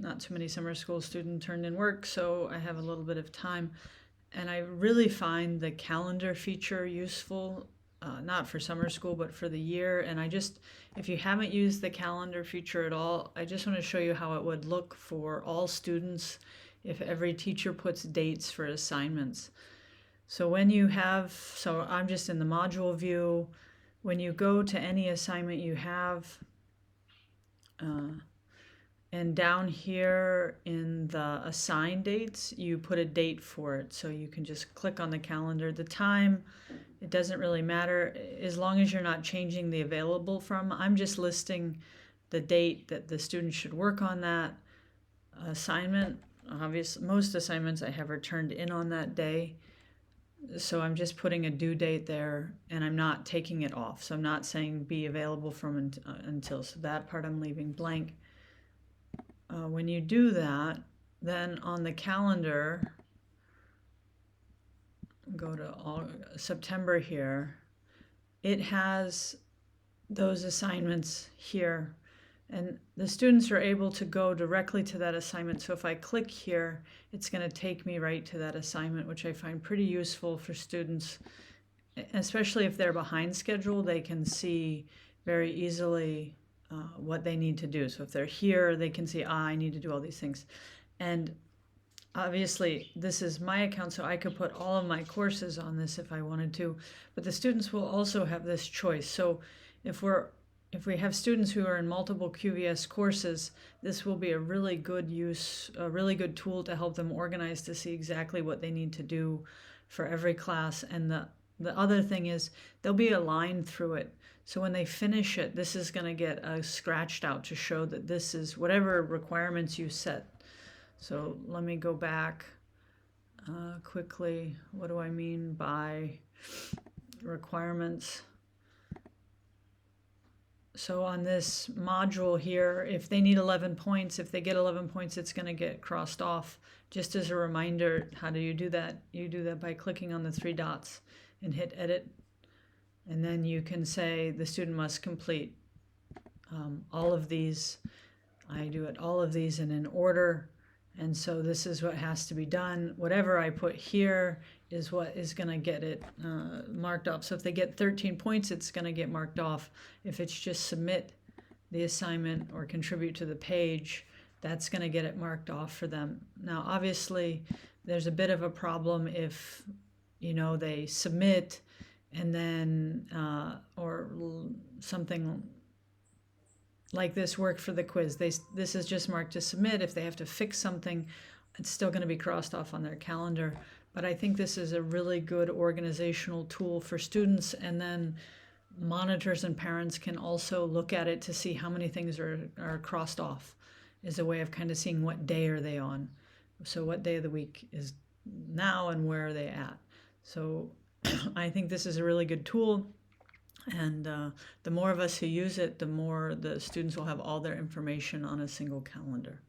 not too many summer school students turned in work, so I have a little bit of time. And I really find the calendar feature useful, not for summer school, but for the year. And if you haven't used the calendar feature at all, I just want to show you how it would look for all students if every teacher puts dates for assignments. So I'm just in the module view. When you go to any assignment you have, and down here in the assign dates, you put a date for it. So you can just click on the calendar. The time, it doesn't really matter as long as you're not changing the available from. I'm just listing the date that the student should work on that assignment. Obviously, most assignments I have are turned in on that day. So I'm just putting a due date there, and I'm not taking it off. So I'm not saying be available from until. So that part I'm leaving blank. When you do that, then on the calendar, go to September here, it has those assignments here, and the students are able to go directly to that assignment. So if I click here, it's going to take me right to that assignment, which I find pretty useful for students, especially if they're behind schedule. They can see very easily what they need to do. So if they're here, they can see, I need to do all these things. And obviously, this is my account, so I could put all of my courses on this if I wanted to, but the students will also have this choice. So if we have students who are in multiple QVS courses, this will be a really good tool to help them organize to see exactly what they need to do for every class. And the other thing is there'll be a line through it. So when they finish it, this is going to get scratched out to show that this is whatever requirements you set. So let me go back quickly. What do I mean by requirements? So on this module here, if they need 11 points, if they get 11 points, it's going to get crossed off. Just as a reminder, how do you do that? You do that by clicking on the 3 dots and hit edit. And then you can say the student must complete all of these. I do it all of these in an order. And so this is what has to be done. Whatever I put here is what is going to get it marked off. So if they get 13 points, it's going to get marked off. If it's just submit the assignment or contribute to the page, that's going to get it marked off for them. Now, obviously, there's a bit of a problem if, they submit and then, or something like this work for the quiz. This is just marked to submit. If they have to fix something, it's still going to be crossed off on their calendar. But I think this is a really good organizational tool for students, and then monitors and parents can also look at it to see how many things are crossed off, is a way of kind of seeing what day are they on. So what day of the week is now and where are they at. So I think this is a really good tool. And the more of us who use it, the more the students will have all their information on a single calendar.